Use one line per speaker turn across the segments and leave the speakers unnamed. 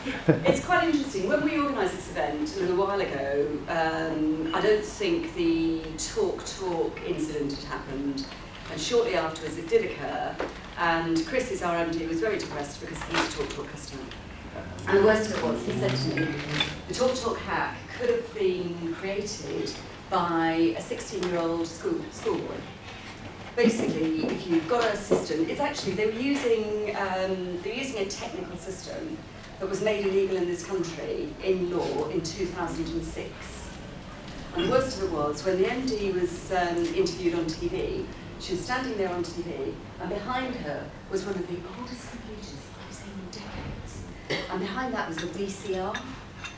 It's quite interesting. When we organised this event a little while ago, I don't think the talk incident had happened, and shortly afterwards it did occur, and Chris, who's our MD, was very depressed because he's a talk customer. And the worst of it was, he said to me, the talk hack could have been created by a 16-year-old schoolboy. Basically, if you've got a system, it's actually, they were using a technical system that was made illegal in this country in law in 2006. And the worst of it was, when the MD was interviewed on TV, she was standing there on TV, and behind her was one of the oldest computers I've seen in decades. And behind that was the VCR.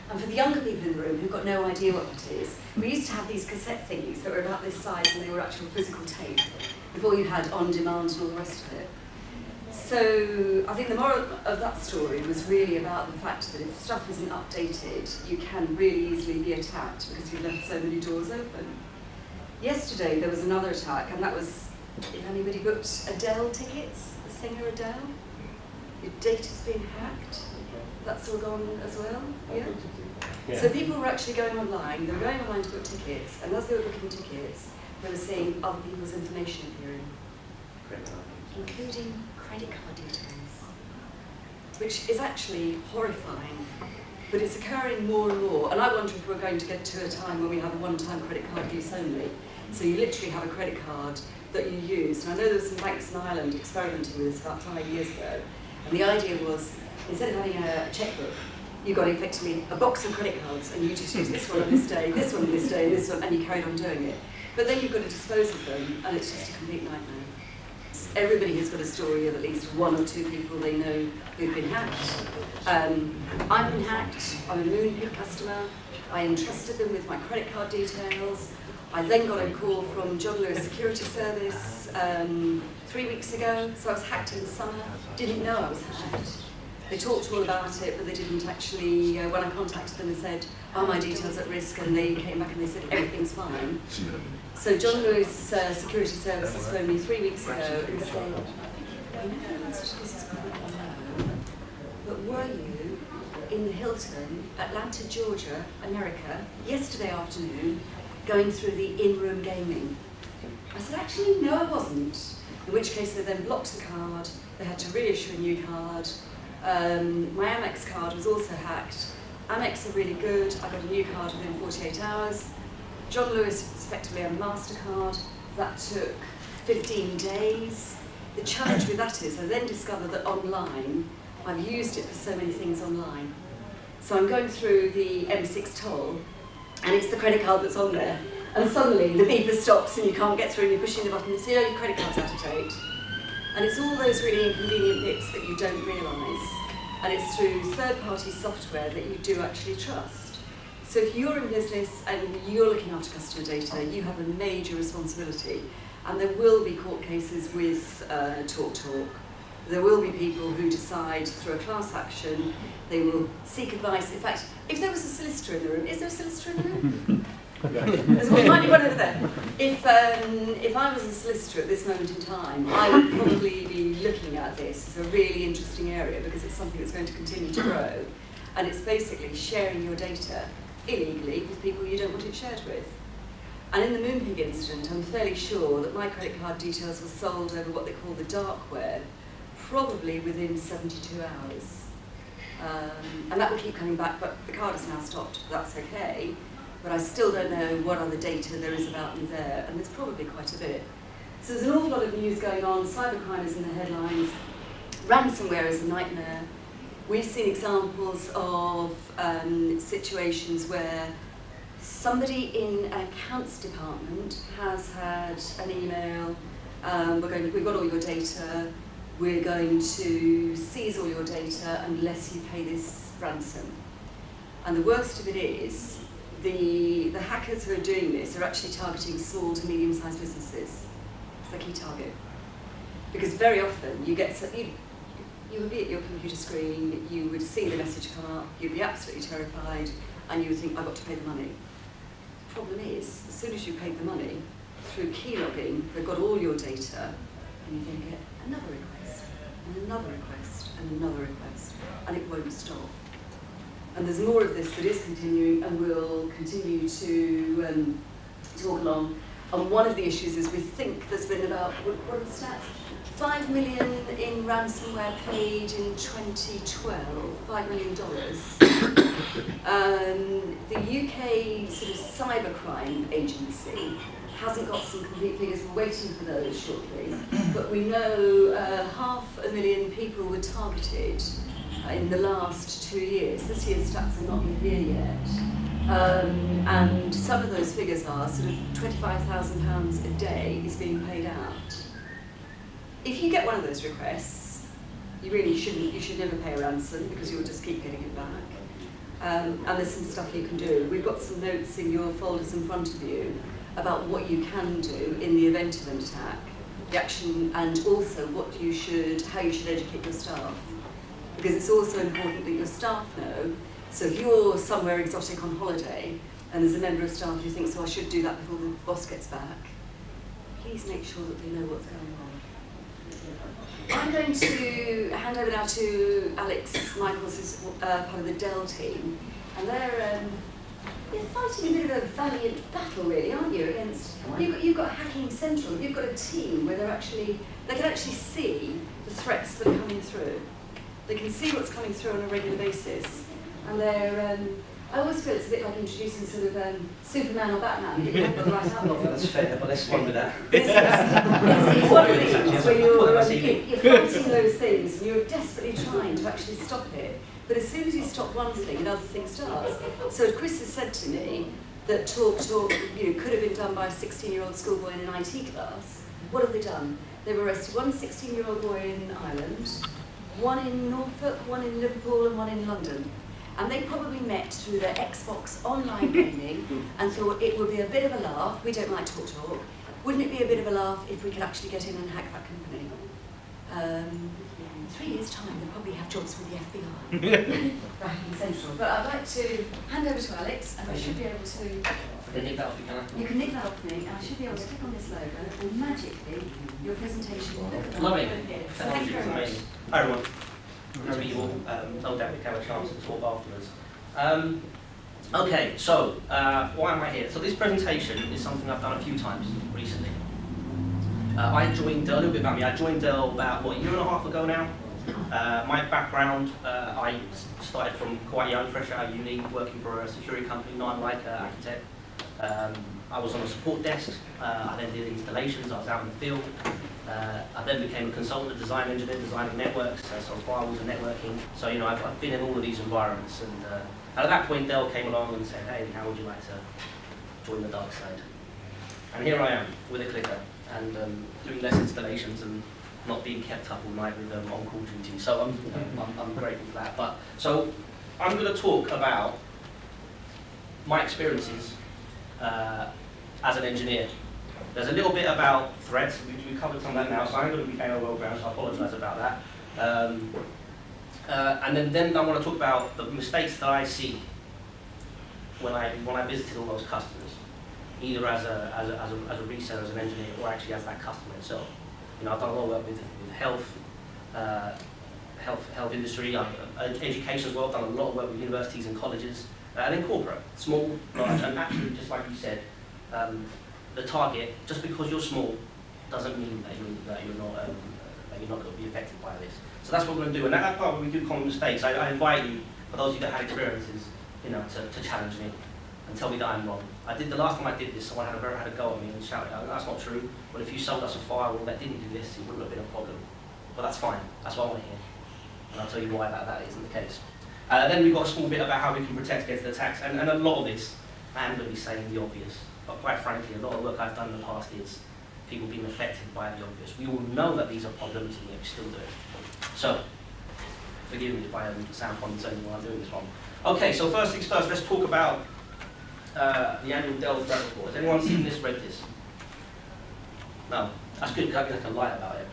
And for the younger people in the room who've got no idea what that is, we used to have these cassette thingies that were about this size, and they were actual physical tape, before you had on-demand and all the rest of it. So I think the moral of that story was really about the fact that if stuff isn't updated, you can really easily be attacked because you've left so many doors open. Yesterday there was another attack, and that was if anybody booked Dell tickets, the singer Dell. Your data's been hacked. That's all gone as well, yeah? Yeah. So people were actually going online, they were going online to book tickets, and as they were booking tickets, they were seeing other people's information appearing, including credit card details, which is actually horrifying, but it's occurring more and more, and I wonder if we're going to get to a time when we have a one-time credit card use only. So you literally have a credit card that you use, and I know there were some banks in Ireland experimenting with this about 5 years ago, and the idea was, instead of having a checkbook, you got effectively a box of credit cards, and you just use this one on this day, this one on this day, this one, and you carried on doing it. But then you've got to dispose of them, and it's just a complete nightmare. Everybody has got a story of at least one or two people they know who've been hacked. I've been hacked. I'm a Moonpig customer. I entrusted them with my credit card details. I then got a call from John Lewis Security Service 3 weeks ago, so I was hacked in the summer. Didn't know I was hacked. They talked all about it, but they didn't actually, when I contacted them and said, are my details at risk, and they came back and they said, everything's fine. So John Lewis Security Services phoned me 3 weeks ago and said, this is probably low, but were you in the Hilton, Atlanta, Georgia, America, yesterday afternoon, going through the in-room gaming? I said, actually, no, I wasn't. In which case they then blocked the card, they had to reissue a new card. My Amex card was also hacked. Amex are really good. I got a new card within 48 hours. John Lewis was effectively a MasterCard. That took 15 days. The challenge with that is I then discovered that online, I've used it for so many things online. So I'm going through the M6 toll, and it's the credit card that's on there. And suddenly the beeper stops and you can't get through, and you're pushing the button and you see, oh, your credit card's out of date. And it's all those really inconvenient bits that you don't realise. And it's through third-party software that you do actually trust. So if you're in business and you're looking after customer data, you have a major responsibility. And there will be court cases with TalkTalk. There will be people who decide through a class action, they will seek advice. In fact, if there was a solicitor in the room, is there a solicitor in the room? There's one, might be one over there. If I was a solicitor at this moment in time, I would probably be looking at this as a really interesting area because it's something that's going to continue to grow. And it's basically sharing your data illegally with people you don't want it shared with. And in the Moonpig incident, I'm fairly sure that my credit card details were sold over what they call the dark web, probably within 72 hours. And that will keep coming back, but the card has now stopped. That's okay. But I still don't know what other data there is about me there, and there's probably quite a bit. So there's an awful lot of news going on, cybercrime is in the headlines, ransomware is a nightmare. We've seen examples of situations where somebody in an accounts department has had an email, we've got all your data, we're going to seize all your data unless you pay this ransom. And the worst of it is, the hackers who are doing this are actually targeting small to medium-sized businesses. It's their key target. Because very often you get, you would be at your computer screen, you would see the message come up, you'd be absolutely terrified, and you would think, I've got to pay the money. The problem is, as soon as you paid the money, through keylogging, they've got all your data, and you then get another request, and another request, and another request, and it won't stop. And there's more of this that is continuing and will continue to talk along. And one of the issues is we think there's been about, what are the stats? 5 million in ransomware paid in 2012, $5 million. The UK sort of cybercrime agency hasn't got some complete figures, we're waiting for those shortly, but we know 500,000 people were targeted in the last 2 years. This year's stats are not here yet. And some of those figures are sort of £25,000 a day is being paid out. If you get one of those requests, you really shouldn't, you should never pay a ransom because you'll just keep getting it back. And there's some stuff you can do. We've got some notes in your folders in front of you about what you can do in the event of an attack, the action, and also what you should, how you should educate your staff. Because it's also important that your staff know. So if you're somewhere exotic on holiday and there's a member of staff who thinks, oh, I should do that before the boss gets back, please make sure that they know what's going on. I'm going to hand over now to Alex Michaels, who's part of the Dell team, and they're fighting a bit of a valiant battle, really, aren't you? Against you've got Hacking Central. You've got a team where they can actually see the threats that are coming through. They can see what's coming through on a regular basis, and they're. I always feel it's a bit like introducing sort of Superman or Batman. You have got the right outfit.
That's fair, but let's run with that.
It's one of the things where you're fighting those things and you're desperately trying to actually stop it. But as soon as you stop one thing, another thing starts. So Chris has said to me that talk could have been done by a 16-year-old schoolboy in an IT class. What have they done? They've arrested one 16-year-old boy in Ireland, one in Norfolk, one in Liverpool, and one in London. And they probably met through their Xbox online gaming and thought it would be a bit of a laugh. We don't like talk. Wouldn't it be a bit of a laugh if we could actually get in and hack that company? In 3 years' time, they'll probably have jobs with the FBI. Hacking Central. But I'd like to hand over to Alex, and I should be able to.
You can nick that off,
you can nick that off me, and I should be able to click on this logo, and magically, your presentation will look
lovely.
Thank you very much.
Hi everyone. As usual, no doubt we can have a chance to talk afterwards. Okay, so why am I here? So this presentation is something I've done a few times recently. I joined Dell, a little bit about me, I joined Dell about, a year and a half ago now. My background, I started from quite young, fresh out of uni, working for a security company, not unlike ACUTEC. I was on a support desk, I then did installations, I was out in the field. I then became a consultant, a design engineer, designing networks, so firewalls and networking. So I've been in all of these environments, and at that point Dell came along and said, hey, how would you like to join the dark side? And here I am with a clicker and doing less installations and not being kept up all night with on-call duty. So I'm grateful for that. But so I'm going to talk about my experiences as an engineer. There's a little bit about threats. We covered some of that now, so I'm going to be playing a well ground, so I apologise about that. And then I want to talk about the mistakes that I see when I visited all those customers, either as a reseller, as an engineer, or actually as that customer itself. I've done a lot of work with health industry, education as well. I've done a lot of work with universities and colleges, and then corporate, small, large, and actually, just like you said, the target, just because you're small, doesn't mean that you're not going to be affected by this. So that's what we're going to do. And that part where we do common mistakes, I invite you, for those of you that had experiences, to challenge me and tell me that I'm wrong. The last time I did this, someone had a go at me and shouted out, that's not true. Well, if you sold us a firewall that didn't do this, it wouldn't have been a problem. But that's fine. That's what I want to hear. And I'll tell you why that isn't the case. Then we've got a small bit about how we can protect against attacks. And a lot of this, I am going to be saying the obvious. But quite frankly, a lot of work I've done in the past is people being affected by the obvious. We all know that these are problems, and yet we still do it. So, forgive me if I sound condescending while I'm doing this one. Okay, so first things first, let's talk about the annual Dell threat report. Has anyone seen this, read this? No? That's good, because I can lie about it.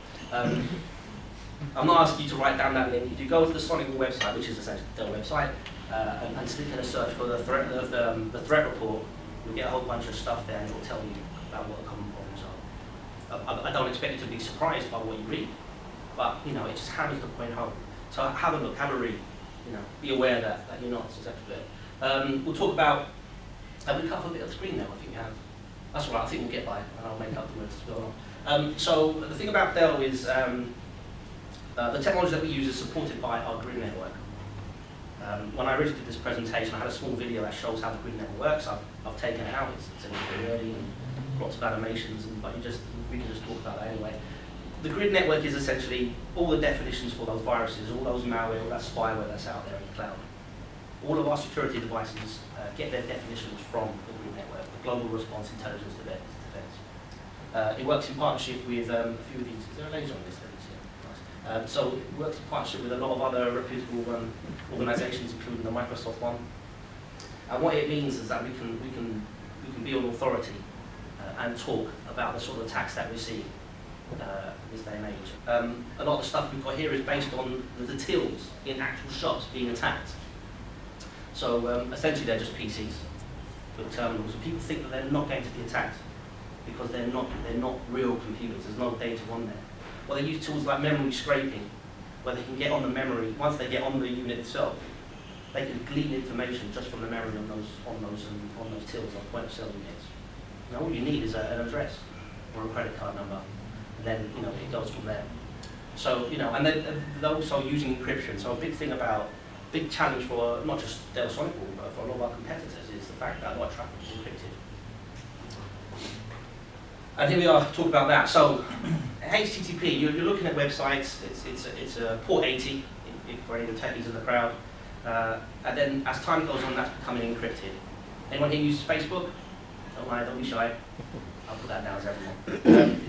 I'm not asking you to write down that link. If you go to the Sonic website, which is essentially the Dell website, and stick in a search for the threat report, you'll get a whole bunch of stuff there, and it will tell you about what the common problems are. I don't expect you to be surprised by what you read, but it just hammers the point home. So have a look, have a read. be aware that you're not susceptible to it. We'll talk about, have we cut off a bit of the screen now? I think we have. That's all right, I think we'll get by, and I'll make up the words as well. So the thing about Dell is the technology that we use is supported by our grid network. When I originally did this presentation, I had a small video that shows how the grid network works. I've taken it out, it's a little bit early, and lots of animations, but we can just talk about that anyway. The grid network is essentially all the definitions for those viruses, all those malware, all that spyware that's out there in the cloud. All of our security devices get their definitions from the grid network, the Global Response Intelligence Defense. It works in partnership with a few of these. Is there a laser on this? Nice. So it works in partnership with a lot of other reputable organisations, including the Microsoft one. And what it means is that we can be an authority and talk about the sort of attacks that we see in this day and age. A lot of the stuff we've got here is based on the tills in actual shops being attacked. So essentially they're just PCs with terminals, and people think that they're not going to be attacked because they're not real computers. There's no data on there. Well, they use tools like memory scraping, where they can get on the memory. Once they get on the unit itself, they can glean information just from the memory on those tills, on point of sale units. Now all you need is an address or a credit card number, and then it goes from there. So and then they're also using encryption. So a big challenge for not just Dell Sonic, but for a lot of our competitors is the fact that a lot of traffic is encrypted. And here we are talking about that. So HTTP, you're looking at websites. It's a port 80 for any of the techies in the crowd. And then as time goes on, that's becoming encrypted. Anyone here uses Facebook? Don't lie, don't be shy. I'll put that down as everyone.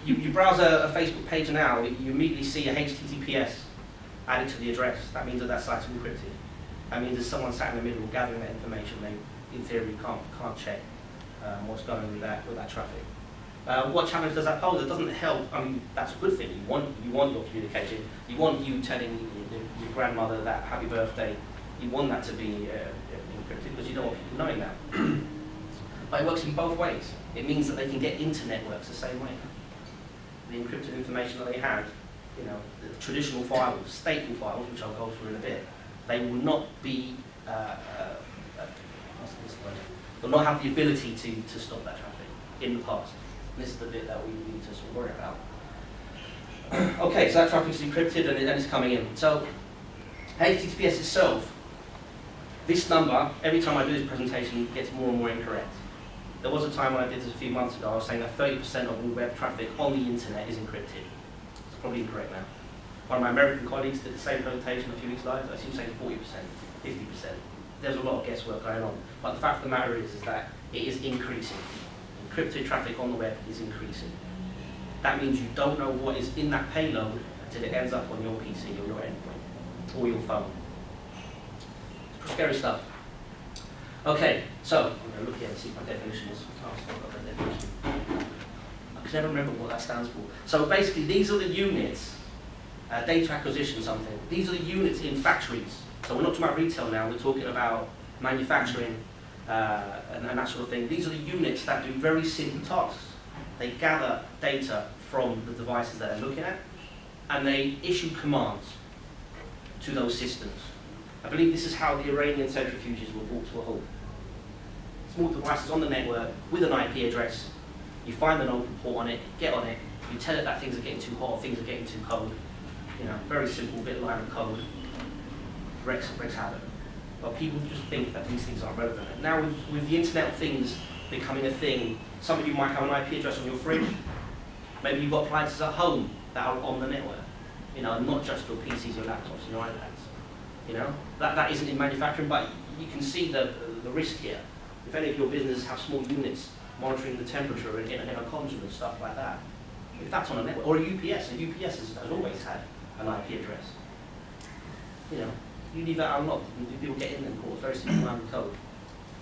You browse a Facebook page now, you immediately see a HTTPS added to the address. That means that site's encrypted. That means there's someone sat in the middle gathering that information. They, in theory, can't check what's going on with that traffic. What challenge does that pose? It doesn't help. I mean, that's a good thing. You want your communication. You want you telling your grandmother that happy birthday. You want that to be encrypted because you don't want people knowing that. But it works in both ways. It means that they can get into networks the same way. The encrypted information that they have, the traditional files, stateful files, which I'll go through in a bit, they will not be, they'll not have the ability to stop that traffic in the past. And this is the bit that we need to sort of worry about. Okay, so that traffic is encrypted and it's coming in. So HTTPS itself, this number, every time I do this presentation, gets more and more incorrect. There was a time when I did this a few months ago, I was saying that 30% of all web traffic on the internet is encrypted. It's probably incorrect now. One of my American colleagues did the same presentation a few weeks later. I see him saying 40%, 50%. There's a lot of guesswork going on. But the fact of the matter is that it is increasing. Encrypted traffic on the web is increasing. That means you don't know what is in that payload until it ends up on your PC or your endpoint or your phone. It's scary stuff. Okay, so I'm going to look here and see what my definition is. Oh, I've got that definition. I can never remember what that stands for. So basically, these are the units, data acquisition something. These are the units in factories. So we're not talking about retail now, we're talking about manufacturing and that sort of thing. These are the units that do very simple tasks. They gather data from the devices that they're looking at, and they issue commands to those systems. I believe this is how the Iranian centrifuges were brought to a halt. Small devices on the network with an IP address. You find an open port on it, get on it, you tell it that things are getting too hot, things are getting too cold. Very simple bit line of code. Wreaks havoc. But people just think that these things aren't relevant. And now with the Internet of Things becoming a thing, some of you might have an IP address on your fridge. Maybe you've got appliances at home that are on the network. Not just your PCs, your laptops, and your iPads. That isn't in manufacturing, but you can see the risk here. If any of your businesses have small units monitoring the temperature in a conduit and stuff like that, if that's on a network, or a UPS has always had an IP address. You leave that unlocked, and people get in and cause very simple line of code.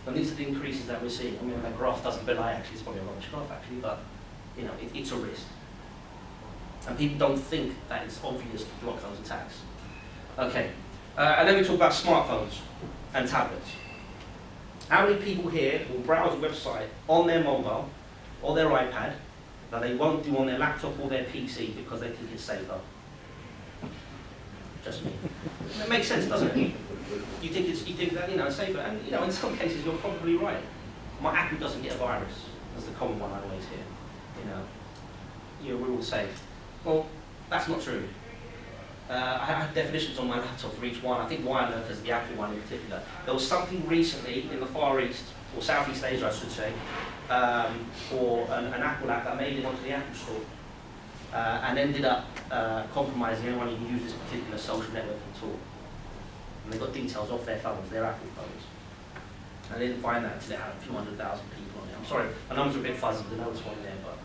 And these are the increases that we're seeing. I mean, that graph doesn't belie actually, it's probably a rubbish graph actually, but it's a risk. And people don't think that it's obvious to block those attacks. Okay, and then we talk about smartphones and tablets. How many people here will browse a website on their mobile or their iPad that they won't do on their laptop or their PC because they think it's safer? Just me. It makes sense, doesn't it? You think that, it's safer, and in some cases you're probably right. My Apple doesn't get a virus. That's the common one I always hear. We're all safe. Well, that's not true. I have definitions on my laptop for each one. I think why on earth is the Apple one in particular. There was something recently in the Far East, or Southeast Asia I should say, for an Apple app that made it onto the Apple Store and ended up compromising anyone who used this particular social networking tool. And they got details off their phones, their Apple phones. And they didn't find that until they had a few 100,000 people on it. I'm sorry, my numbers are a bit fuzzy, the notes one there, but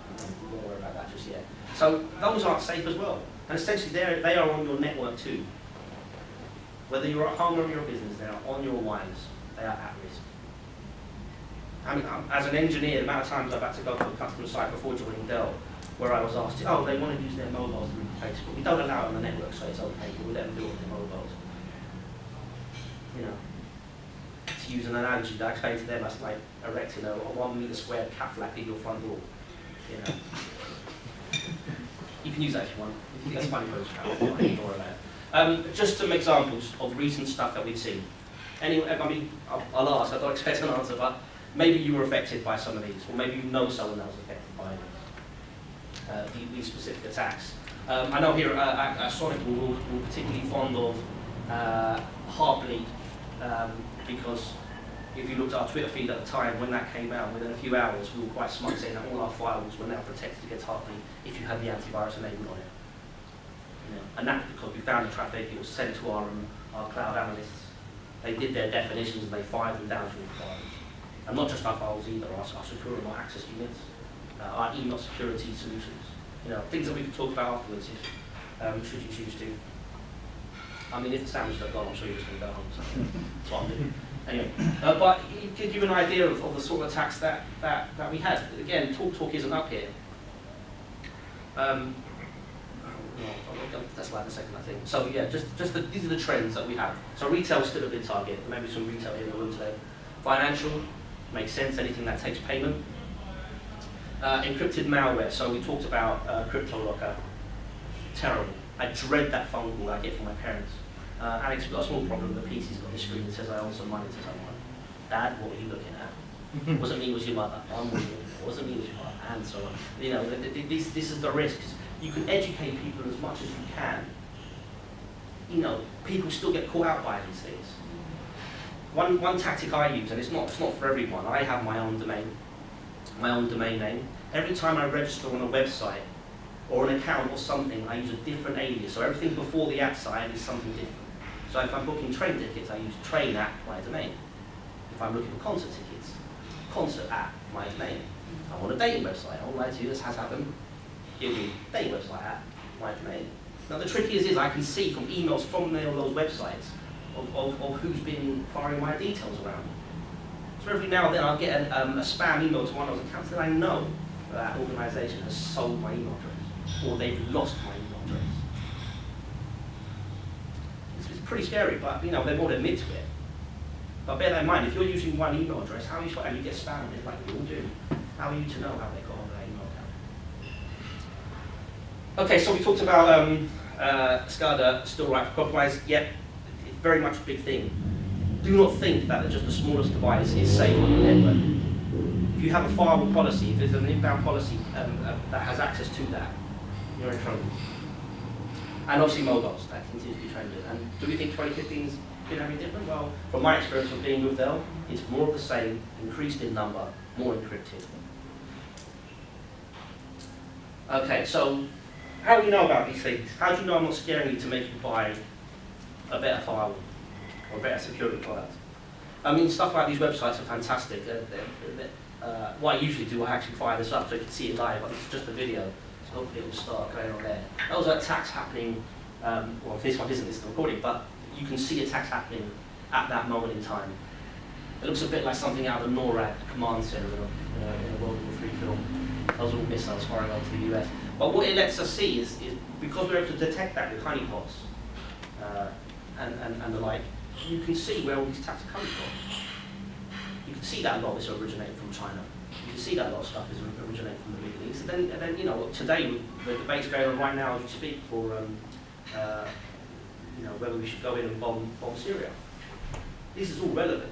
we won't worry about that just yet. So those aren't safe as well. And essentially they are on your network too. Whether you're at home or you're a business, they are on your wires. They are at risk. I mean, as an engineer, the amount of times I've had to go to a customer site before joining Dell, where I was asked, they want to use their mobiles to replace, but we don't allow it on the network, so it's okay, but we let them do it on their mobiles. To use an analogy that I explained to them, that's like erecting a 1 meter square cat flap in your front door. You can use that if you want. That's funny for just some examples of recent stuff that we've seen. Anyway, I'll ask, I don't expect an answer, but maybe you were affected by some of these, or maybe you know someone that was affected by these specific attacks. I know here at Sonic we're particularly fond of Heartbleed, because if you looked at our Twitter feed at the time when that came out, within a few hours we were quite smart saying that all our firewalls were now protected against Heartbleed if you had the antivirus enabled on it. And that's because we found the traffic, it was sent to our cloud analysts. They did their definitions and they fired them down to the firewalls. And not just our firewalls either, our secure remote access units, our email security solutions. Things that we could talk about afterwards if, should you choose to. I mean, if the sandwiches are gone, I'm sure you're just going to go home, so that's what I'm doing. Anyway, but it gives you an idea of the sort of attacks that we had. Again, talk isn't up here. That's like the second, I think. So yeah, these are the trends that we have. So retail is still a big target. There may be some retail here in the room today. Financial makes sense. Anything that takes payment. Encrypted malware. So we talked about CryptoLocker. Terrible. I dread that phone call I get from my parents. Alex, we've got a small problem. The PC's got this screen that says I owe some money to someone. Dad, what were you looking at? Wasn't me, was your mother. Wasn't me, was your father, and so on. This is the risk. You can educate people as much as you can. People still get caught out by these things. One tactic I use, and it's not for everyone. I have my own domain name. Every time I register on a website or an account or something, I use a different alias. So everything before the @ sign is something different. So if I'm booking train tickets, I use train @ my domain. If I'm looking for concert tickets, concert @ my domain. I'm on a dating website. I won't lie to you, this has happened. Give me dating website @ my domain. Now the trick is I can see from emails from those websites of who's been firing my details around. So every now and then I'll get a spam email to one of those accounts that I know that organisation has sold my email address, or they've lost my email address. It's pretty scary, but they won't admit to it. But bear that in mind, if you're using one email address, how are you, and you get spammed, like we all do, how are you to know how they got on that email account? Okay, so we talked about SCADA, still right for compromise. Yet, it's very much a big thing. Do not think that just the smallest device is safe on your network. If you have a firewall policy, if there's an inbound policy that has access to that, you're in trouble. And obviously mobiles, that continues to be trended. And do we think 2015 is going to be different? Well, from my experience of being with Dell, it's more of the same, increased in number, more encrypted. Okay, so how do you know about these things? How do you know I'm not scaring you to make you buy a better firewall or a better security product? I mean, stuff like these websites are fantastic. What I usually do, I actually fire this up so you can see it live, but it's just a video. So hopefully it will start going on there. Those are attacks happening, well this one isn't, it's the recording, but you can see attacks happening at that moment in time. It looks a bit like something out of the NORAD command center in a World War III film. Those are all missiles firing over to the US. But what it lets us see is because we're able to detect that with honeypots and the like, you can see where all these attacks are coming from. You can see that a lot of this originating from China. You can see that a lot of stuff is originating from the Middle East. And then today, with the debates going on right now as we speak for whether we should go in and bomb Syria. This is all relevant.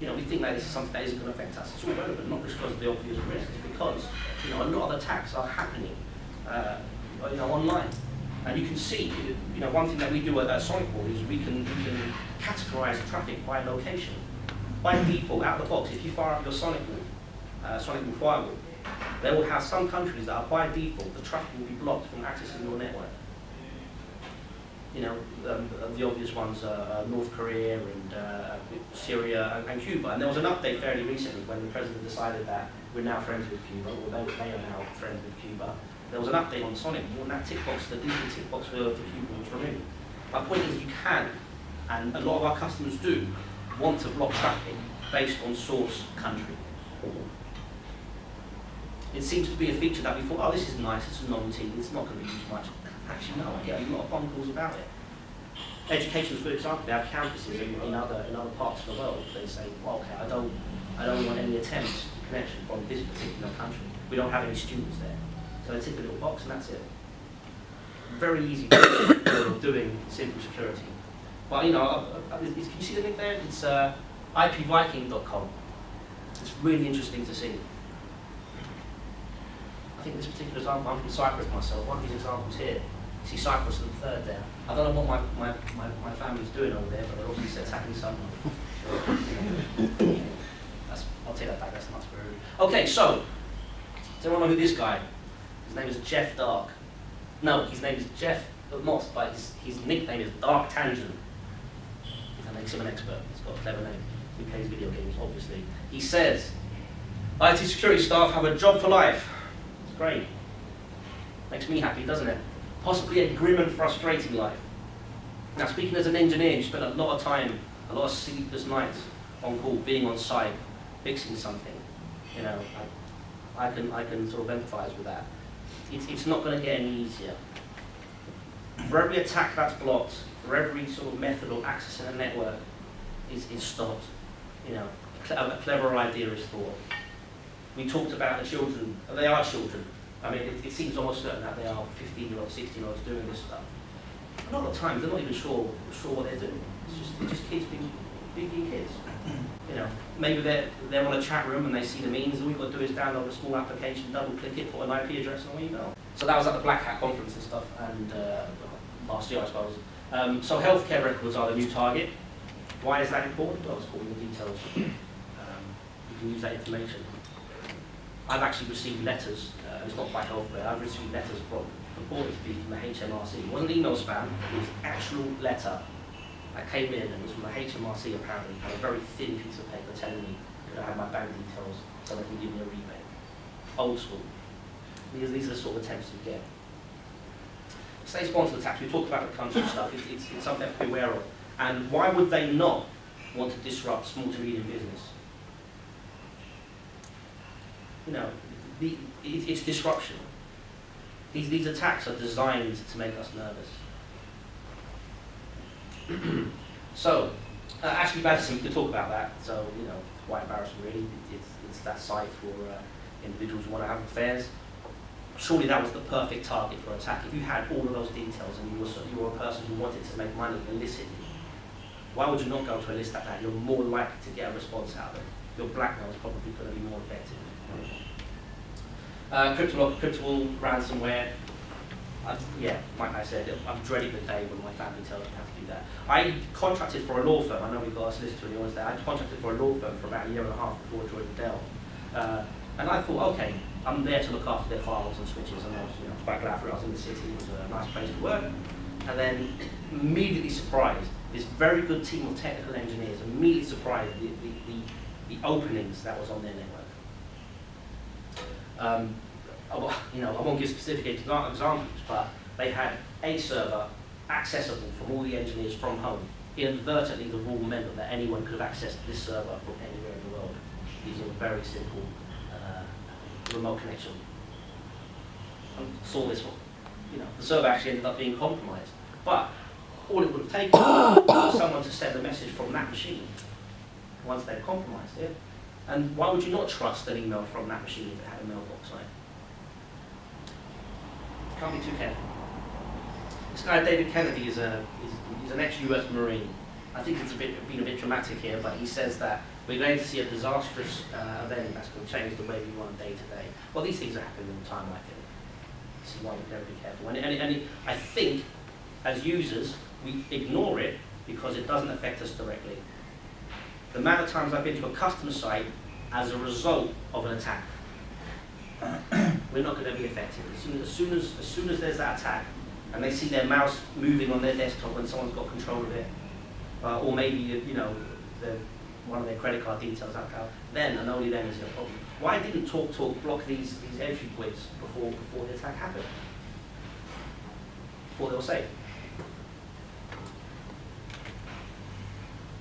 We think that this is something that isn't going to affect us. It's all relevant, not just because of the obvious risks, because a lot of attacks are happening online. And you can see, one thing that we do at Firewall is we can categorize traffic by location. By default, out of the box, if you fire up your Firewall firewall, they will have some countries that are by default, the traffic will be blocked from accessing your network. The obvious ones are North Korea and Syria and Cuba. And there was an update fairly recently when the president decided that we're now friends with Cuba, or they are now friends with Cuba. There was an update on Sonic, and that tick box, the default tick box for Cuba was removed. My point is you can, and a lot of our customers do, want to block traffic based on source country. It seems to be a feature that we thought, oh, this is nice, it's a novelty, it's not going to be used much. Actually, no, I get a lot of phone calls about it. Education is a good example. They have campuses in other parts of the world. They say, well, okay, I don't want any attempts connection from this particular country. We don't have any students there. So they tick a little box and that's it. Very easy for doing simple security. But can you see the link there? It's ipviking.com. It's really interesting to see. I think this particular example, I'm from Cyprus myself. One of these examples here, you see Cyprus and the third there. I don't know what my family's doing over there, but they're obviously attacking someone. I'll take that back, that's not very rude. Okay, so, does anyone know who this guy? His name is Jeff Dark. No, his name is Jeff Moss, but his nickname is Dark Tangent. That makes him an expert. He's got a clever name. He plays video games, obviously. He says, IT security staff have a job for life. It's great. Makes me happy, doesn't it? Possibly a grim and frustrating life. Now, speaking as an engineer, you spend a lot of time, a lot of sleepless nights on call, being on site, fixing something. I can sort of empathise with that. It's not going to get any easier. For every attack that's blocked, for every sort of method of accessing a network is stopped, a clever idea is thought. We talked about the children. They are children. I mean, it seems almost certain that they are 15-year-olds, 16-year-olds doing this stuff. A lot of times they're not even sure what they're doing. It's just kids being kids. Maybe they're on a chat room and they see the means. All we've got to do is download a small application, double click it, put an IP address on our email. So that was at the Black Hat conference and stuff, and last year I suppose. So healthcare records are the new target. Why is that important? Well, it's called in the details. You can use that information. I've actually received letters, it's not quite healthcare, I've received letters purported to be from the HMRC. It wasn't email spam, it was an actual letter that came in and it was from the HMRC apparently. It had a very thin piece of paper telling me that I had my bank details so they can give me a rebate. Old school. These are the sort of attempts you get. State sponsored attacks, we talked about the country stuff, it's something to be aware of. And why would they not want to disrupt small to medium business? It's disruption. These attacks are designed to make us nervous. So, actually, Madison, we could talk about that. So, quite embarrassing, really. It's that site for individuals who want to have affairs. Surely that was the perfect target for attack. If you had all of those details and you were a person who wanted to make money illicitly, why would you not go to a list like that? You're more likely to get a response out of it. Your blackmail is probably going to be more effective. Crypto ransomware. Like I said, I'm dreading the day when my family tells me how to do that. I contracted for a law firm. I know we've got a solicitor in the audience there. I contracted for a law firm for about a year and a half before joining Dell. And I thought, okay, I'm there to look after their firewalls and switches, and I was quite glad for it. I was in the city, it was a nice place to work. And then immediately surprised, this very good team of technical engineers, immediately surprised the openings that was on their network. I won't give specific examples, but they had a server accessible from all the engineers from home. Inadvertently, the rule meant that anyone could have accessed this server from anywhere in the world using a very simple remote connection. And saw this one. The server actually ended up being compromised. But all it would have taken was someone to send a message from that machine once they'd compromised it. And why would you not trust an email from that machine if it had a mailbox on it? Can't be too careful. This guy, David Kennedy, he's an ex-US Marine. I think it's been a bit dramatic here, but he says that we're going to see a disastrous event that's going to change the way we run day to day. Well, these things are happening all the time, I think. This is why we've got to be careful. And I think, as users, we ignore it because it doesn't affect us directly. The amount of times I've been to a customer site as a result of an attack, we're not going to be affected. As soon as there's that attack, and they see their mouse moving on their desktop when someone's got control of it, or maybe one of their credit card details out, then and only then is there a problem. Why didn't TalkTalk block these entry points before the attack happened? Before they were safe.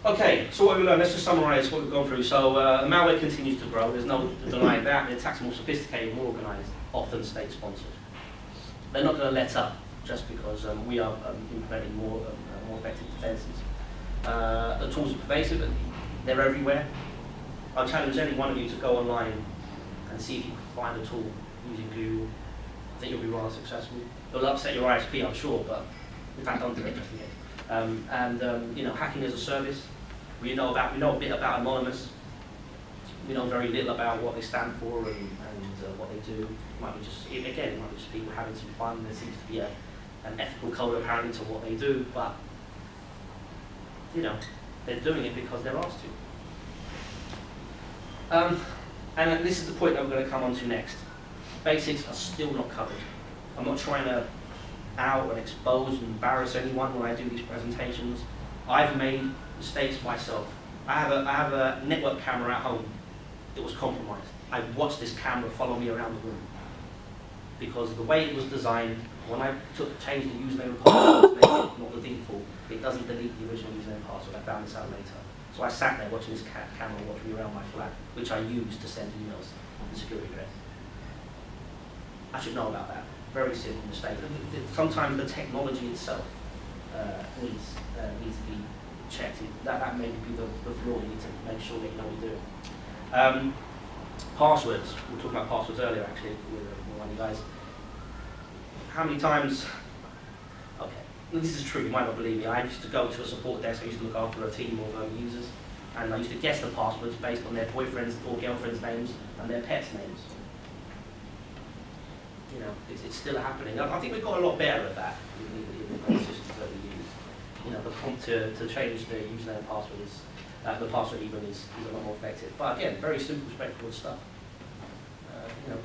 Okay, so what we learned, let's just summarize what we've gone through. So malware continues to grow, there's no denying that. The attacks are more sophisticated, more organized, often state-sponsored. They're not going to let up just because we are implementing more effective defenses. The tools are pervasive, they're everywhere. I'll challenge any one of you to go online and see if you can find a tool using Google. I think you'll be rather successful. It'll upset your ISP, I'm sure, but in fact, don't do it just in case. Hacking as a service. We know a bit about Anonymous. We know very little about what they stand for and what they do. It might be just people having some fun. There seems to be an ethical code apparently to what they do, but they're doing it because they're asked to. And this is the point that we're going to come on to next. Basics are still not covered. I'm not trying to out and expose and embarrass anyone when I do these presentations. I've made mistakes myself. I have a network camera at home that was compromised. I watched this camera follow me around the room because the way it was designed, when I changed the username and password, not the default, it doesn't delete the original username and password. I found this out later. So I sat there watching this camera watch me around my flat, which I used to send emails to the security address. I should know about that. Very simple mistake. Sometimes the technology itself needs to be checked. That may be the flaw. You need to make sure that you know what you're doing. Passwords. We were talking about passwords earlier, actually, with one of you guys. How many times? Okay, this is true. You might not believe me. I used to go to a support desk. I used to look after a team of users, and I used to guess the passwords based on their boyfriends' or girlfriends' names and their pets' names. It's still happening. I think we've got a lot better at that in the systems that we use. The prompt to change the username and password the password even is a lot more effective. But again, very simple, straightforward stuff.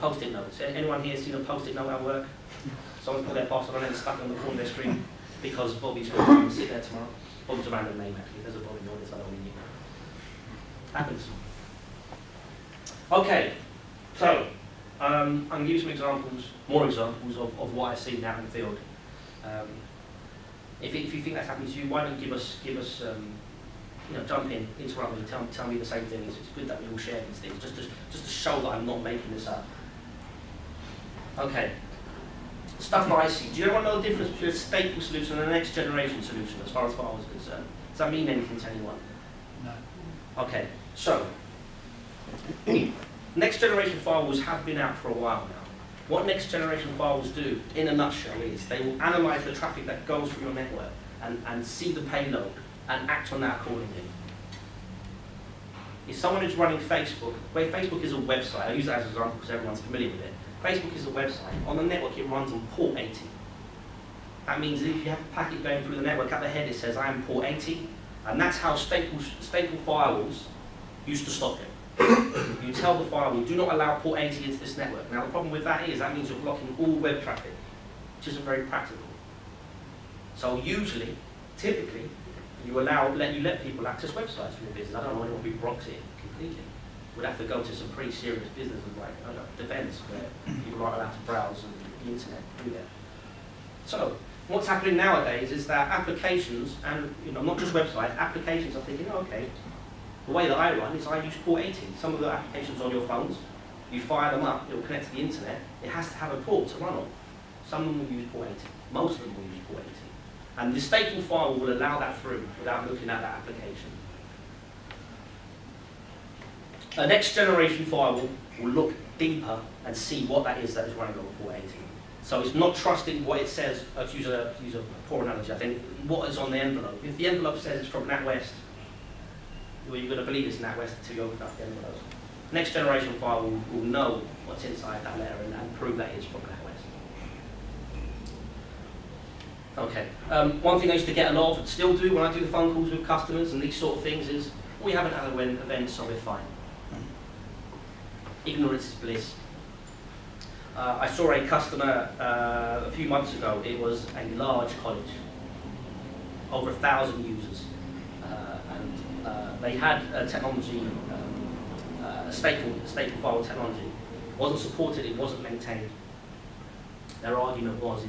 Post-it notes. Anyone here seen a post-it note at work? Someone put their password on it and stuck it on the corner of their screen because Bobby's going to come and sit there tomorrow. Bobby's a random name actually. There's a Bobby in the audience, I don't mean you. Happens. Okay, so I'm going to give you some more examples of what I've seen out in the field. If you think that's happening to you, why don't you give us jump in, interrupt me, tell me the same thing. It's good that we all share these things, just to show that I'm not making this up. Okay, stuff that I see. Do you want to know the difference between a staple solution and a next generation solution as far as firewall is concerned? Does that mean anything to anyone? No. Okay, so next generation firewalls have been out for a while now. What next generation firewalls do, in a nutshell, is they will analyze the traffic that goes through your network and see the payload and act on that accordingly. If someone is running Facebook, where Facebook is a website, I use that as an example because everyone's familiar with it. Facebook is a website. On the network, it runs on port 80. That means that if you have a packet going through the network, at the head it says, I am port 80, and that's how staple firewalls used to stop it. You tell the firewall, do not allow port 80 into this network. Now the problem with that is, that means you're blocking all web traffic, which isn't very practical. So usually, typically, you let people access websites for your business. I don't know anyone who blocks it completely. We'd have to go to some pretty serious businesses like defense, where people aren't allowed to browse the internet through there. So what's happening nowadays is that applications, and not just websites, applications are thinking, oh, okay, the way that I run is I use port 80. Some of the applications on your phones, you fire them up, it will connect to the internet. It has to have a port to run on. Some of them will use port 80. Most of them will use port 80. And the stateful firewall will allow that through without looking at that application. A next generation firewall will look deeper and see what that is running on port 80. So it's not trusting what it says. Let's use a poor analogy. I think what is on the envelope. If the envelope says it's from NatWest, well, you're going to believe it's NatWest until you open up the envelope. Next generation firewall will know what's inside that letter and prove that it's from NatWest. Okay. One thing I used to get a lot of, and still do when I do the phone calls with customers and these sort of things, is we haven't had an event, so we're fine. Ignorance is bliss. I saw a customer a few months ago. It was a large college, over 1,000 users, and they had a technology, a stateful firewall technology. It wasn't supported, it wasn't maintained. Their argument was,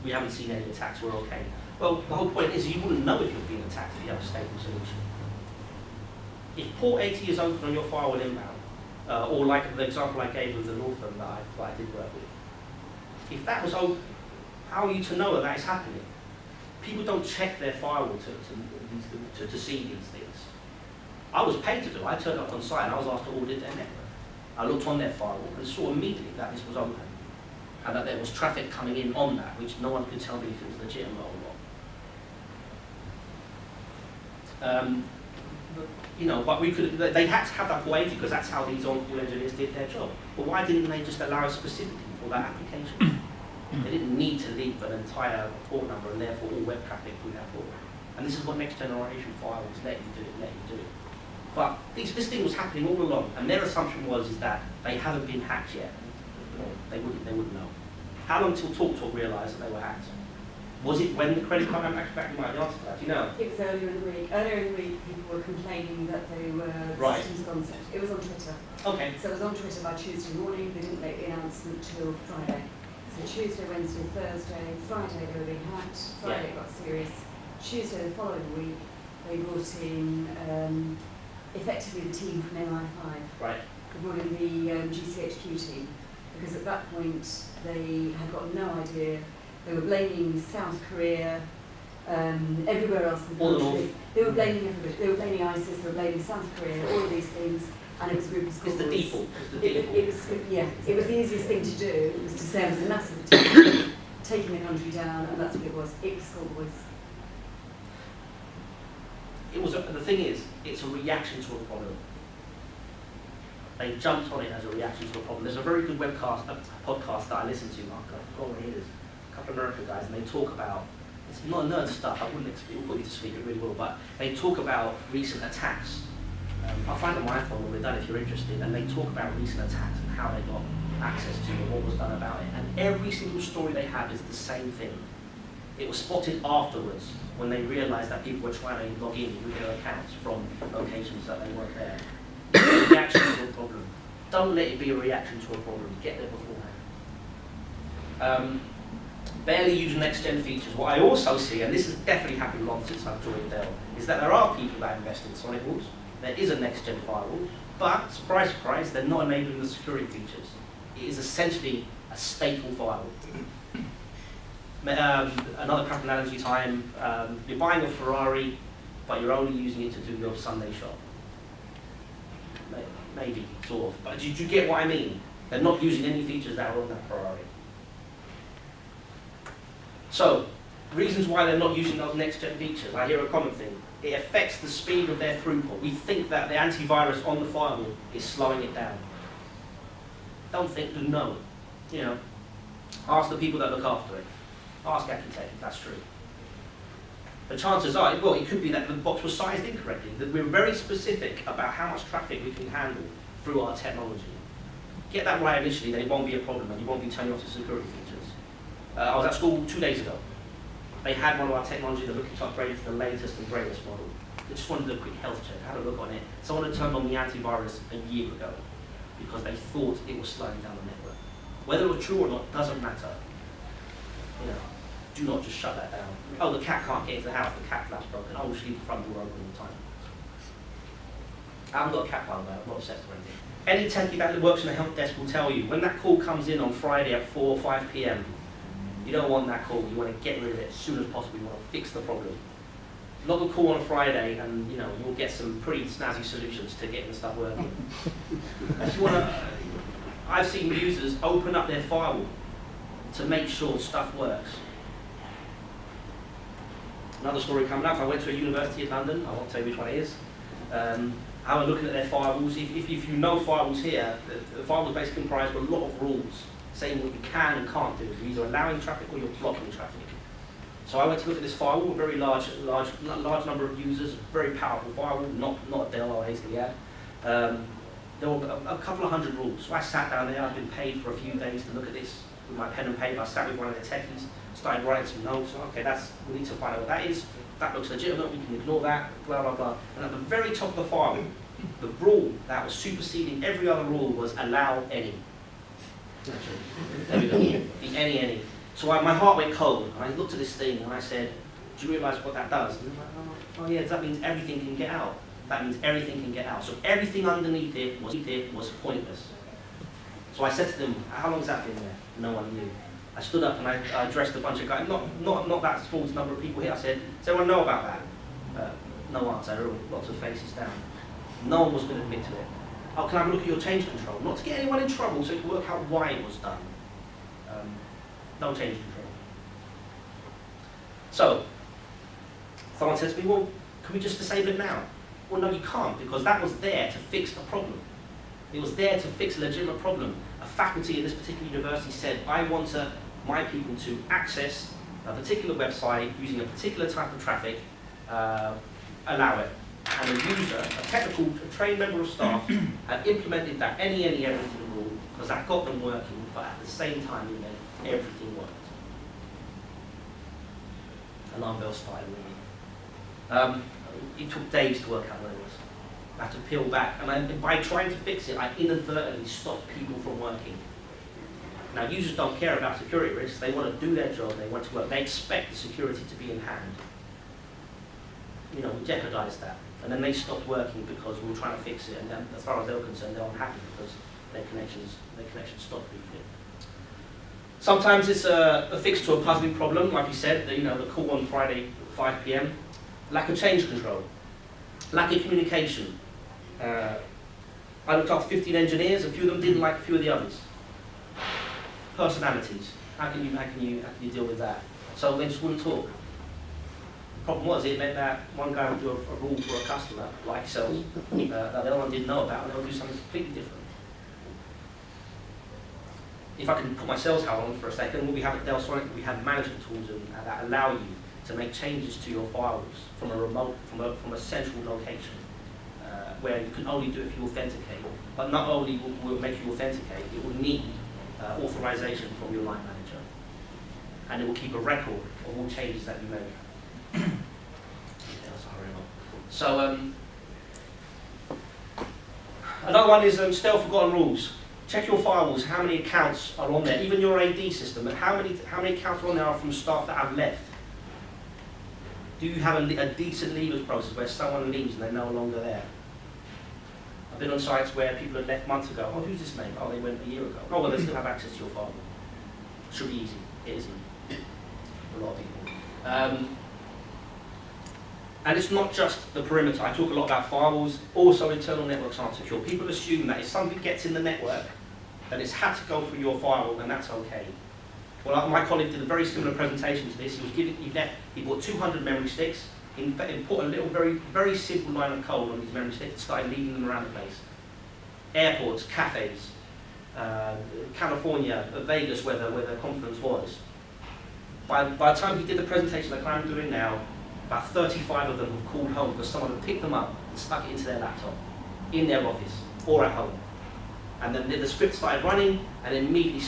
we haven't seen any attacks, we're okay. Well, the whole point is you wouldn't know if you're being attacked if you have a stable solution. If port 80 is open on your firewall inbound, or like the example I gave with the law firm that I did work with, if that was open, how are you to know that that is happening? People don't check their firewall to see these things. I was paid to do it. I turned up on site and I was asked to audit their network. I looked on their firewall and saw immediately that this was open and that there was traffic coming in on that, which no one could tell me if it was legitimate or not. You know, but they had to have that port 80 because that's how these on-call engineers did their job. But why didn't they just allow us specifically for that application? They didn't need to leave an entire port number and therefore all web traffic through that port. And this is what next generation firewalls let you do it. But this thing was happening all along, and their assumption was that they haven't been hacked yet. They wouldn't know. How long till TalkTalk realised that they were hacked? Was it when the credit card manufacturer might have answered that? Do you know?
It was earlier in the week. Earlier in the week, people were complaining that the systems gone set. It was on Twitter.
Okay.
So it was on Twitter by Tuesday morning. They didn't make the announcement till Friday. So Tuesday, Wednesday, Thursday, Friday they were being hacked. Friday it got serious. Tuesday the following week, they brought in effectively the team from MI5.
Right.
They brought in the GCHQ team because at that point they had got no idea. They were blaming South Korea, everywhere else in the country. They were blaming everybody. They were blaming ISIS, they were blaming South Korea, all of these things, and it was a group of schoolboys.
It's the default.
It was the easiest thing to do. It was to say it was a massive attack, taking the country down, and that's what it was. It was schoolboys.
The thing is, it's a reaction to a problem. They jumped on it as a reaction to a problem. There's a very good podcast that I listen to, Mark. I forgot what it is. A couple of American guys, and they talk about, it's not nerd stuff, I wouldn't expect, it will put you to sleep, it really will, but they talk about recent attacks. I'll find on my phone when we're done if you're interested, and they talk about recent attacks and how they got access to and what was done about it. And every single story they have is the same thing. It was spotted afterwards when they realised that people were trying to log in with their accounts from locations that they weren't there. It's a reaction to a problem. Don't let it be a reaction to a problem. Get there beforehand. Barely use next-gen features. What I also see, and this has definitely happened long since I've joined Dell, is that there are people that invest in Sonic Walls. There is a next-gen firewall, but surprise, surprise, they're not enabling the security features. It is essentially a stateful firewall. Another couple analogy time, you're buying a Ferrari, but you're only using it to do your Sunday shop. Maybe, sort of. But do you get what I mean? They're not using any features that are on that Ferrari. So, reasons why they're not using those next-gen features. I hear a common thing. It affects the speed of their throughput. We think that the antivirus on the firewall is slowing it down. Don't think, do know. You know, ask the people that look after it. Ask ACUTEC if that's true. The chances are, well, it could be that the box was sized incorrectly, that we're very specific about how much traffic we can handle through our technology. Get that right initially, then it won't be a problem and you won't be turning off the security features. I was at school 2 days ago. They had one of our technology, they're looking to upgrade it to the latest and greatest model. They just wanted to do a quick health check, had a look on it. Someone had turned on the antivirus a year ago because they thought it was slowing down the network. Whether it was true or not doesn't matter. You know, do not just shut that down. Oh, the cat can't get into the house, the cat flap's broken. Oh, we should leave the front door open all the time. I haven't got a cat by the way, I'm not obsessed or anything. Any techie that works in the help desk will tell you, when that call comes in on Friday at 4 or 5 p.m, you don't want that call, you want to get rid of it as soon as possible, you want to fix the problem. Log a call on a Friday and you know, you'll get some pretty snazzy solutions to getting the stuff working. If you want to, I've seen users open up their firewall to make sure stuff works. Another story coming up, I went to a university in London, I won't tell you which one it is. I was looking at their firewalls. If you know firewalls here, the firewalls basically comprise of a lot of rules saying what you can and can't do. You're either allowing traffic or you're blocking traffic. So I went to look at this firewall, a very large number of users, very powerful firewall, not a Dell or ACUTEC. There were a couple of hundred rules. So I sat down there, I'd been paid for a few days to look at this with my pen and paper. I sat with one of the techies, started writing some notes. Okay, we need to find out what that is. That looks legitimate, we can ignore that, blah, blah, blah. And at the very top of the firewall, the rule that was superseding every other rule was allow any. There we go, the any. So my heart went cold, and I looked at this thing and I said, do you realise what that does? And they're like, oh yeah, that means everything can get out. That means everything can get out. So everything underneath it was pointless. So I said to them, how long has that been there? No one knew. I stood up and I addressed a bunch of guys, not that small number of people here. I said, does anyone know about that? No answer, lots of faces down. No one was going to admit to it. Oh, can I have a look at your change control? Not to get anyone in trouble, so you can work out why it was done. No change control. So, someone says to me, well, can we just disable it now? Well, no, you can't, because that was there to fix a problem. It was there to fix a legitimate problem. A faculty at this particular university said, I want my people to access a particular website using a particular type of traffic, allow it. And a user, a trained member of staff, had implemented that any everything rule, because that got them working, but at the same time it meant everything worked. Alarm bells started ringing. It took days to work out what it was. I had to peel back, and by trying to fix it, I inadvertently stopped people from working. Now, users don't care about security risks. They want to do their job, they want to work. They expect the security to be in hand. You know, we jeopardized that. And then they stopped working because we were trying to fix it, and then, as far as they were concerned, they were unhappy because their connections stopped briefly. Sometimes it's a fix to a puzzling problem, like you said, the call on Friday at 5 PM. Lack of change control, lack of communication. I looked after 15 engineers, a few of them didn't like a few of the others. Personalities, how can you deal with that? So they just wouldn't talk. The problem was, it meant that one guy would do a rule for a customer, like yourself, that the other one didn't know about, and they would do something completely different. If I can put my sales hat on for a second, we have at Dell we have management tools that allow you to make changes to your firewalls from a remote, from a central location, where you can only do it if you authenticate. But not only will it make you authenticate, it will need authorization from your line manager, and it will keep a record of all changes that you make. So another one is still forgotten rules. Check your firewalls, how many accounts are on there, even your AD system, and how many accounts are on there are from staff that have left. Do you have a decent leavers process where someone leaves and they're no longer there? I've been on sites where people had left months ago. Oh, who's this name? Oh, they went a year ago. Oh, well, they still have access to your firewall. Should be easy. It isn't. For a lot of people. And it's not just the perimeter. I talk a lot about firewalls. Also, internal networks aren't secure. People assume that if something gets in the network, then it's had to go through your firewall, and that's okay. Well, my colleague did a very similar presentation to this. He bought 200 memory sticks. He put a little, very simple line of code on these memory sticks and started leaving them around the place. Airports, cafes, California, Vegas, where the conference was. By the time he did the presentation like I'm doing now, about 35 of them have called home because someone had picked them up and stuck it into their laptop, in their office, or at home. And then the script started running, and immediately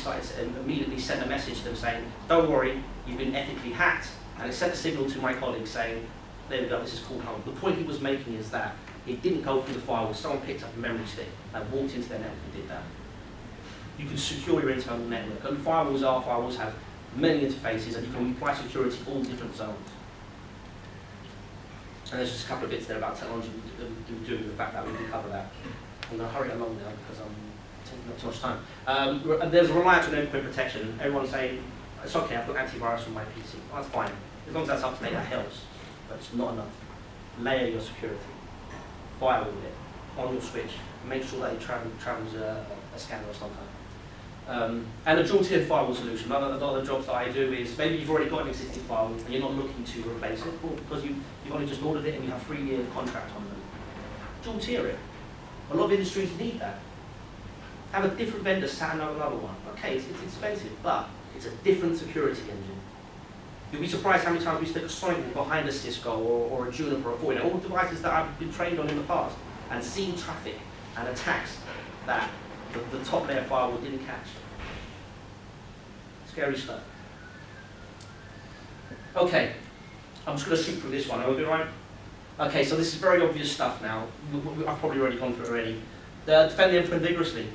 sent a message to them saying, don't worry, you've been ethically hacked. And it sent a signal to my colleague saying, there we go, this is called home. The point he was making is that it didn't go through the firewall. Someone picked up a memory stick and walked into their network and did that. You can secure your internal network. And firewalls have many interfaces, and you can apply security to all different zones. And there's just a couple of bits there about technology to do with the fact that we can cover that. I'm going to hurry along now because I'm taking up too much time. And there's a reliance on endpoint protection. Everyone's saying, it's okay, I've got antivirus on my PC. Well, that's fine. As long as that's up to date, that helps. But it's not enough. Layer your security. Firewall it on your switch. Make sure that it travels a scanner of some kind. And a dual tier firewall solution. A lot of the jobs that I do is maybe you've already got an existing firewall and you're not looking to replace it, or because you've only just ordered it and you have 3-year contract on them. Dual tier it. A lot of industries need that. Have a different vendor sat another one. Okay, it's expensive, but it's a different security engine. You'll be surprised how many times we stick a Sonic behind a Cisco or a Juniper or a Fortinet, all devices that I've been trained on in the past, and seen traffic and attacks that the top layer firewall didn't catch. Scary stuff. Okay, I'm just going to shoot through this one. Are we good, right? Okay, so this is very obvious stuff now. I've probably already gone through it already. Defend the endpoint vigorously.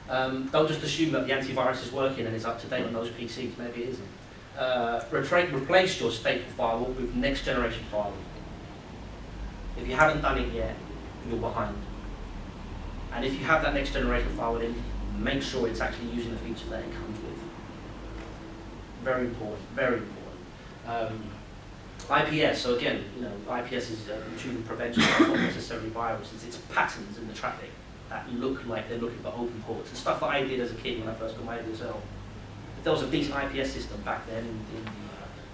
Don't just assume that the antivirus is working and is up to date on those PCs. Maybe it isn't. Replace your staple firewall with next generation firewall. If you haven't done it yet, you're behind. And if you have that next generation firewall in, make sure it's actually using the features that it comes with. Very important, very important. IPS, so again, IPS is intrusion prevention, it's not necessarily viruses, it's patterns in the traffic that look like they're looking for open ports. The stuff that I did as a kid when I first got my DSL. If there was a decent IPS system back then in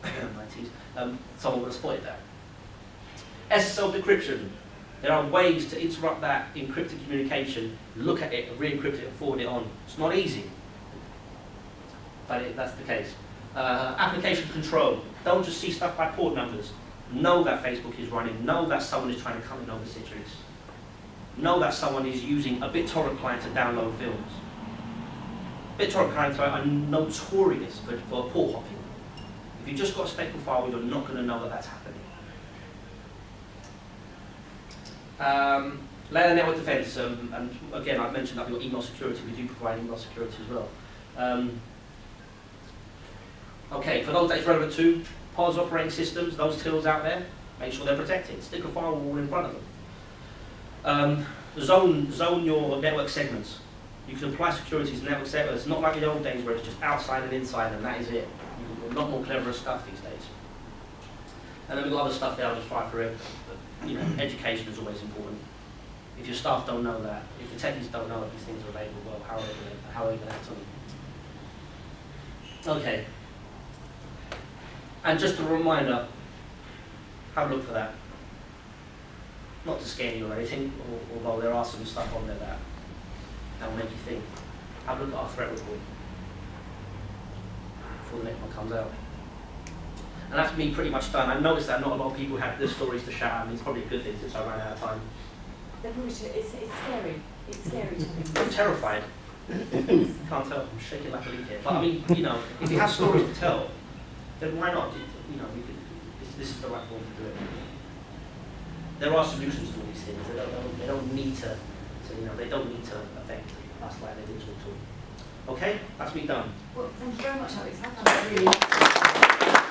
the 90s, someone would have spotted that. SSL decryption. There are ways to interrupt that encrypted communication, look at it, re-encrypt it, and forward it on. It's not easy, but that's the case. Application control. Don't just see stuff by port numbers. Know that Facebook is running. Know that someone is trying to come in over Citrix. Know that someone is using a BitTorrent client to download films. BitTorrent clients are notorious for port hopping. If you just got a staple firewall, you're not going to know that that's happening. Layer network defense, and again, I've mentioned that your email security, we do provide email security as well. Okay, for those that it's relevant to, POS operating systems, those tills out there, make sure they're protected. Stick a firewall in front of them. Zone your network segments. You can apply security to network segments. It's not like the old days where it's just outside and inside and that is it. A lot more clever stuff these days. And then we've got other stuff there, I'll just fire through it. But, education is always important. If your staff don't know that, if the techies don't know that these things are available, well, how are they going to act on them? Okay. And just a reminder, have a look for that. Not to scare you or anything, although there are some stuff on there that will make you think. Have a look at our threat report before the next one comes out. And that's me pretty much done. I noticed that not a lot of people had their stories to share. I mean, it's probably a good thing since I ran out of time.
It's scary. It's scary to me.
I'm terrified. You can't tell. I'm shaking like a leaf here. But I mean, if you have stories to tell, then why not? This is the right form to do it. There are solutions to all these things. They don't need to they don't need to affect us like they did to. Okay, that's me done.
Well, thank you very much, Alex. I found that really